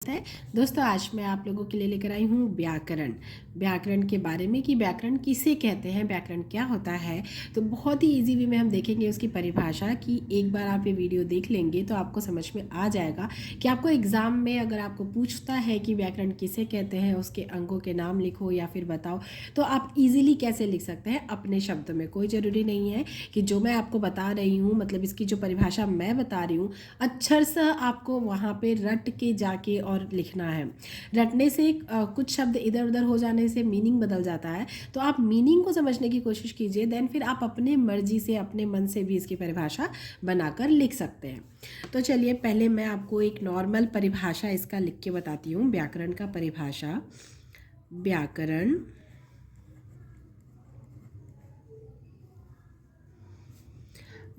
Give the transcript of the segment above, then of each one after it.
है दोस्तों, आज मैं आप लोगों के लिए लेकर आई हूँ व्याकरण। व्याकरण के बारे में कि व्याकरण किसे कहते हैं, व्याकरण क्या होता है। तो बहुत ही इजी वे में हम देखेंगे उसकी परिभाषा कि एक बार आप ये वीडियो देख लेंगे तो आपको समझ में आ जाएगा कि आपको एग्ज़ाम में अगर आपको पूछता है कि व्याकरण किसे कहते हैं, उसके अंगों के नाम लिखो या फिर बताओ, तो आप इजीली कैसे लिख सकते हैं अपने शब्द में। कोई ज़रूरी नहीं है कि जो मैं आपको बता रही हूँ, मतलब इसकी जो परिभाषा मैं बता रही हूँ, अक्षर सा आपको वहाँ पे रट के जाके और लिखना है। रटने से कुछ शब्द इधर उधर हो जाने से मीनिंग बदल जाता है। तो आप मीनिंग को समझने की कोशिश कीजिए, देन फिर आप अपने मर्जी से, अपने मन से भी इसकी परिभाषा बनाकर लिख सकते हैं। तो चलिए, पहले मैं आपको एक नॉर्मल परिभाषा इसका लिख के बताती हूँ। व्याकरण का परिभाषा: व्याकरण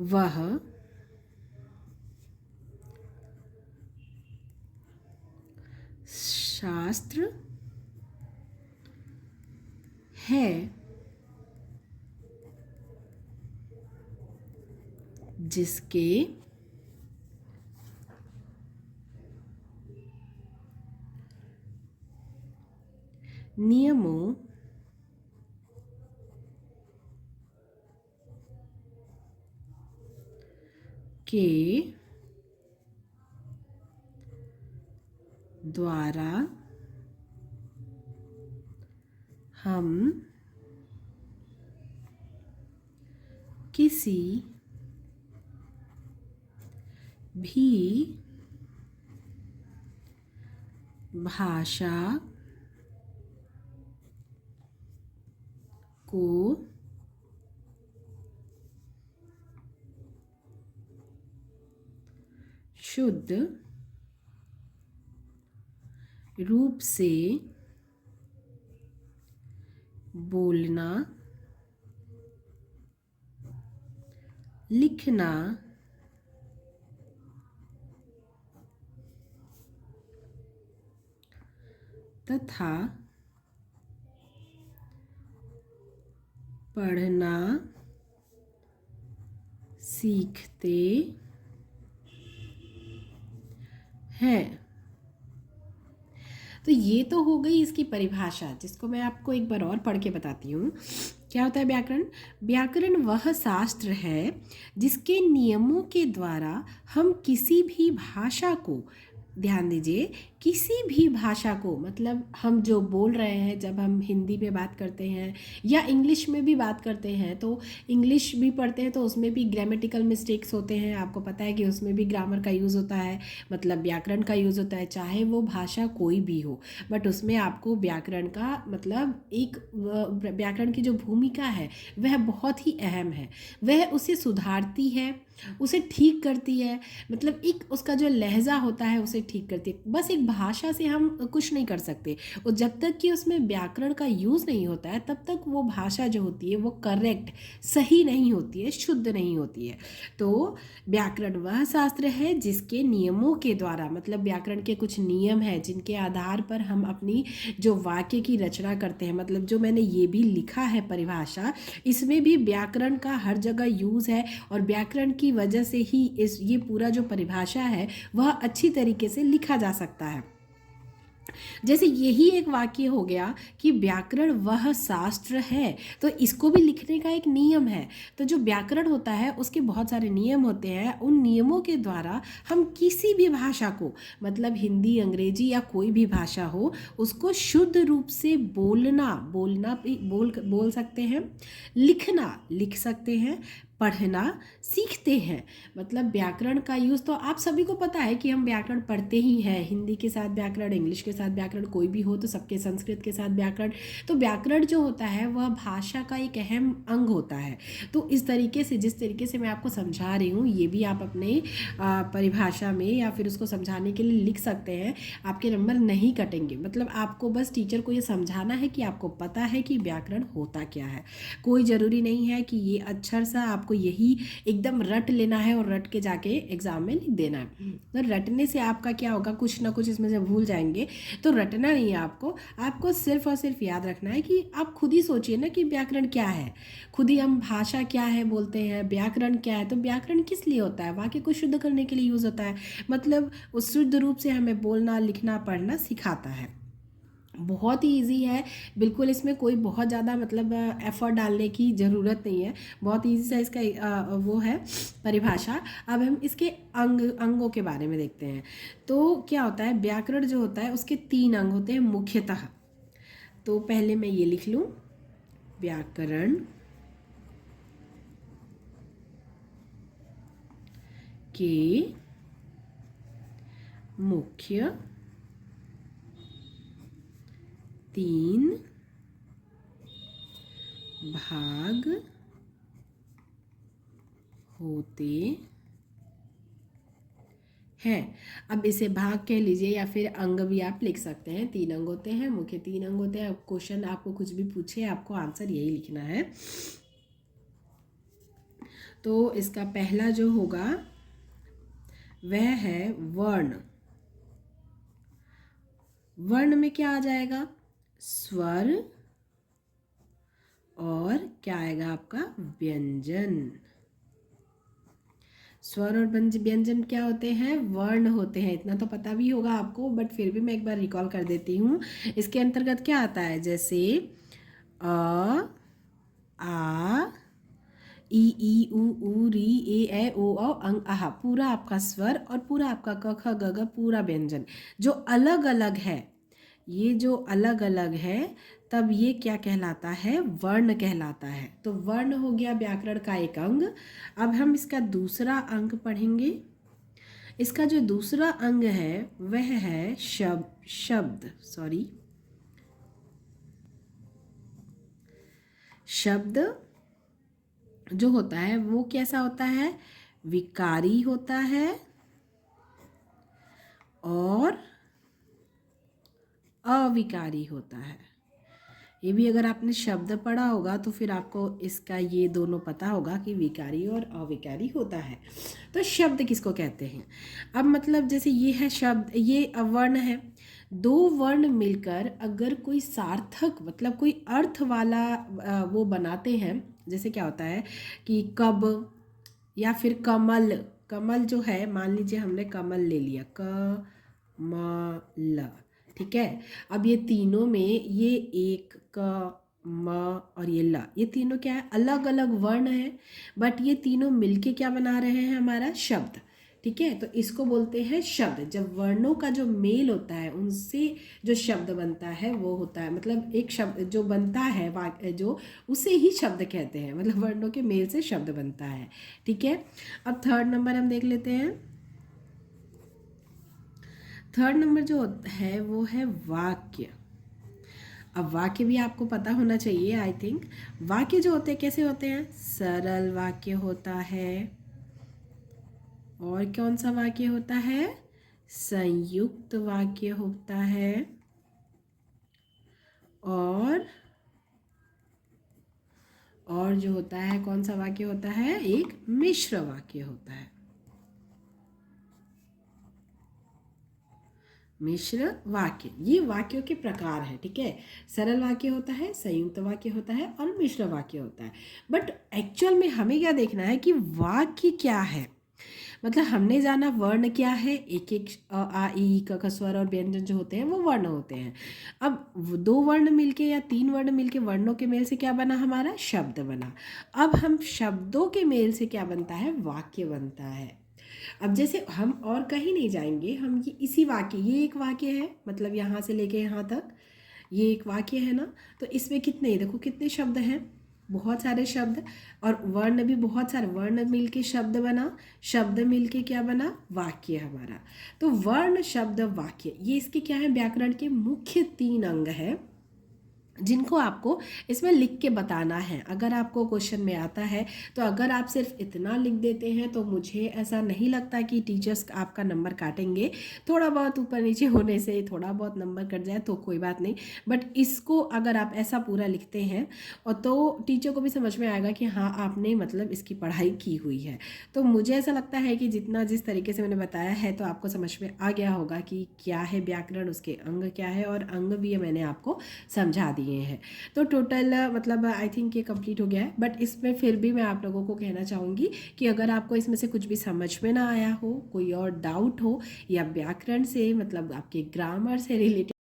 वह शास्त्र है जिसके नियमों के द्वारा हम किसी भी भाषा को शुद्ध रूप से बोलना, लिखना तथा पढ़ना सीखते हैं। तो ये तो हो गई इसकी परिभाषा, जिसको मैं आपको एक बार और पढ़ के बताती हूँ। क्या होता है व्याकरण? व्याकरण वह शास्त्र है जिसके नियमों के द्वारा हम किसी भी भाषा को, ध्यान दीजिए, किसी भी भाषा को, मतलब हम जो बोल रहे हैं, जब हम हिंदी में बात करते हैं या इंग्लिश में भी बात करते हैं, तो इंग्लिश भी पढ़ते हैं तो उसमें भी ग्रामेटिकल मिस्टेक्स होते हैं। आपको पता है कि उसमें भी ग्रामर का यूज़ होता है, मतलब व्याकरण का यूज़ होता है, चाहे वो भाषा कोई भी हो। बट उसमें आपको व्याकरण का, मतलब एक व्याकरण की जो भूमिका है वह बहुत ही अहम है। वह उसे सुधारती है, उसे ठीक करती है, मतलब एक उसका जो लहजा होता है उसे ठीक करती है। बस एक भाषा से हम कुछ नहीं कर सकते, और जब तक कि उसमें व्याकरण का यूज़ नहीं होता है तब तक वो भाषा जो होती है वो करेक्ट, सही नहीं होती है, शुद्ध नहीं होती है। तो व्याकरण वह शास्त्र है जिसके नियमों के द्वारा, मतलब व्याकरण के कुछ नियम हैं जिनके आधार पर हम अपनी जो वाक्य की रचना करते हैं, मतलब जो मैंने ये भी लिखा है परिभाषा, इसमें भी व्याकरण का हर जगह यूज़ है, और व्याकरण की वजह से ही ये पूरा जो परिभाषा है वह अच्छी तरीके से लिखा जा सकता है। जैसे यही एक वाक्य हो गया कि व्याकरण वह शास्त्र है, तो इसको भी लिखने का एक नियम है। तो जो व्याकरण होता है उसके बहुत सारे नियम होते हैं, उन नियमों के द्वारा हम किसी भी भाषा को, मतलब हिंदी, अंग्रेजी या कोई भी भाषा हो, उसको शुद्ध रूप से बोलना भी बोल सकते हैं, लिखना लिख सकते हैं, पढ़ना सीखते हैं। मतलब व्याकरण का यूज़ तो आप सभी को पता है कि हम व्याकरण पढ़ते ही हैं, हिंदी के साथ व्याकरण, इंग्लिश के साथ व्याकरण, कोई भी हो तो सबके, संस्कृत के साथ व्याकरण। तो व्याकरण जो होता है वह भाषा का एक अहम अंग होता है। तो इस तरीके से, जिस तरीके से मैं आपको समझा रही हूँ, ये भी आप अपने परिभाषा में या फिर उसको समझाने के लिए लिख सकते हैं। आपके नंबर नहीं कटेंगे, मतलब आपको बस टीचर को ये समझाना है कि आपको पता है कि व्याकरण होता क्या है। कोई ज़रूरी नहीं है कि ये अक्षर सा आपको आपको यही एकदम रट लेना है और रट के जाके एग्ज़ाम में लिख देना है। तो रटने से आपका क्या होगा, कुछ ना कुछ इसमें से भूल जाएंगे। तो रटना नहीं है आपको सिर्फ और सिर्फ याद रखना है कि आप खुद ही सोचिए ना कि व्याकरण क्या है। खुद ही हम भाषा क्या है बोलते हैं, व्याकरण क्या है। तो व्याकरण किस लिए होता है? वाक्य को शुद्ध करने के लिए यूज़ होता है, मतलब उस शुद्ध रूप से हमें बोलना, लिखना, पढ़ना सिखाता है। बहुत ही इजी है, बिल्कुल इसमें कोई बहुत ज़्यादा मतलब एफर्ट डालने की ज़रूरत नहीं है। बहुत इजी सा इसका वो है परिभाषा। अब हम इसके अंगों के बारे में देखते हैं। तो क्या होता है, व्याकरण जो होता है उसके 3 अंग होते हैं मुख्यतः। तो पहले मैं ये लिख लूँ, व्याकरण के मुख्य 3 भाग होते हैं। अब इसे भाग कह लीजिए या फिर अंग भी आप लिख सकते हैं। 3 अंग होते हैं, मुख्य 3 अंग होते हैं। अब क्वेश्चन आपको कुछ भी पूछे, आपको आंसर यही लिखना है। तो इसका पहला जो होगा वह है वर्ण। वर्ण में क्या आ जाएगा? स्वर और क्या आएगा आपका? व्यंजन। स्वर और व्यंजन क्या होते हैं? वर्ण होते हैं। इतना तो पता भी होगा आपको, बट फिर भी मैं एक बार रिकॉल कर देती हूँ। इसके अंतर्गत क्या आता है? जैसे अ, आ, ई उ री ए ऐ ओ औ अंग आहा, पूरा आपका स्वर और पूरा आपका क ख ग घ, पूरा व्यंजन जो अलग अलग है। ये जो अलग अलग है तब ये क्या कहलाता है? वर्ण कहलाता है। तो वर्ण हो गया व्याकरण का एक अंग। अब हम इसका दूसरा अंग पढ़ेंगे। इसका जो दूसरा अंग है वह है शब्द जो होता है वो कैसा होता है? विकारी होता है और अविकारी होता है। ये भी अगर आपने शब्द पढ़ा होगा तो फिर आपको इसका ये दोनों पता होगा कि विकारी और अविकारी होता है। तो शब्द किसको कहते हैं? अब मतलब जैसे ये है शब्द, ये अवर्ण है। 2 वर्ण मिलकर अगर कोई सार्थक मतलब कोई अर्थ वाला वो बनाते हैं। जैसे क्या होता है कि कब या फिर कमल। कमल जो है, मान लीजिए हमने कमल ले लिया, क म ल, ठीक है। अब ये तीनों में ये एक क म और ये ल, ये तीनों क्या है? अलग अलग वर्ण है, बट ये तीनों मिलके क्या बना रहे हैं? हमारा शब्द, ठीक है। तो इसको बोलते हैं शब्द। जब वर्णों का जो मेल होता है उनसे जो शब्द बनता है वो होता है, मतलब एक शब्द जो बनता है वाक्य जो, उसे ही शब्द कहते हैं। मतलब वर्णों के मेल से शब्द बनता है, ठीक है। अब थर्ड नंबर हम देख लेते हैं। थर्ड नंबर जो है वो है वाक्य। अब वाक्य भी आपको पता होना चाहिए, आई थिंक। वाक्य जो होते हैं कैसे होते हैं? सरल वाक्य होता है। और कौन सा वाक्य होता है? संयुक्त वाक्य होता है। और जो होता है कौन सा वाक्य होता है? एक मिश्र वाक्य होता है। मिश्र वाक्य, ये वाक्यों के प्रकार है, ठीक है। सरल वाक्य होता है, संयुक्त वाक्य होता है और मिश्र वाक्य होता है। बट एक्चुअल में हमें क्या देखना है कि वाक्य क्या है। मतलब हमने जाना वर्ण क्या है, एक एक आ ई क स्वर और व्यंजन जो होते हैं वो वर्ण होते हैं। अब 2 वर्ण मिलके या 3 वर्ण मिलके वर्णों के मेल से क्या बना? हमारा शब्द बना। अब हम शब्दों के मेल से क्या बनता है? वाक्य बनता है। अब जैसे हम और कहीं नहीं जाएंगे, हम ये इसी वाक्य, ये एक वाक्य है, मतलब यहाँ से लेके यहाँ तक ये एक वाक्य है ना। तो इसमें कितने, देखो कितने शब्द हैं, बहुत सारे शब्द। और वर्ण भी बहुत सारे, वर्ण मिलके शब्द बना, शब्द मिलके क्या बना? वाक्य हमारा। तो वर्ण, शब्द, वाक्य, ये इसके क्या है? व्याकरण के मुख्य 3 अंग है। जिनको आपको इसमें लिख के बताना है। अगर आपको क्वेश्चन में आता है तो अगर आप सिर्फ इतना लिख देते हैं तो मुझे ऐसा नहीं लगता कि टीचर्स आपका नंबर काटेंगे। थोड़ा बहुत ऊपर नीचे होने से थोड़ा बहुत नंबर कट जाए तो कोई बात नहीं, बट इसको अगर आप ऐसा पूरा लिखते हैं और तो टीचर को भी समझ में आएगा कि हाँ आपने मतलब इसकी पढ़ाई की हुई है। तो मुझे ऐसा लगता है कि जितना जिस तरीके से मैंने बताया है तो आपको समझ में आ गया होगा कि क्या है व्याकरण, उसके अंग क्या है, और अंग भी मैंने आपको समझा दिए हैं। तो टोटल मतलब आई थिंक ये कंप्लीट हो गया है, बट इसमें फिर भी मैं आप लोगों को कहना चाहूँगी कि अगर आपको इसमें से कुछ भी समझ में ना आया हो, कोई और डाउट हो, या व्याकरण से मतलब आपके ग्रामर से रिलेटेड